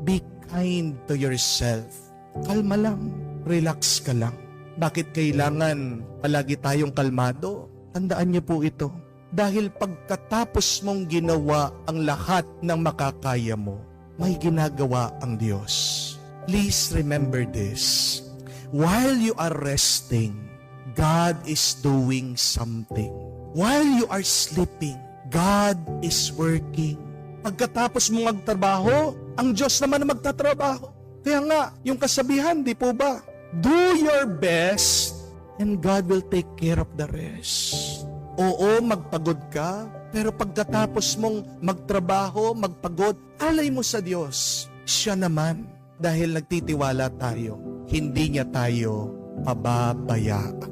Be kind to yourself. Kalma lang. Relax ka lang. Bakit kailangan palagi tayong kalmado? Tandaan niyo po ito. Dahil pagkatapos mong ginawa ang lahat ng makakaya mo, may ginagawa ang Diyos. Please remember this. While you are resting, God is doing something. While you are sleeping, God is working. Pagkatapos mong magtrabaho, ang Diyos naman na magtatrabaho. Kaya nga, yung kasabihan, di po ba? Do your best and God will take care of the rest. Oo, magpagod ka, pero pagkatapos mong magtrabaho, magpagod, alay mo sa Diyos. Siya naman, dahil nagtitiwala tayo, hindi niya tayo pababayaan.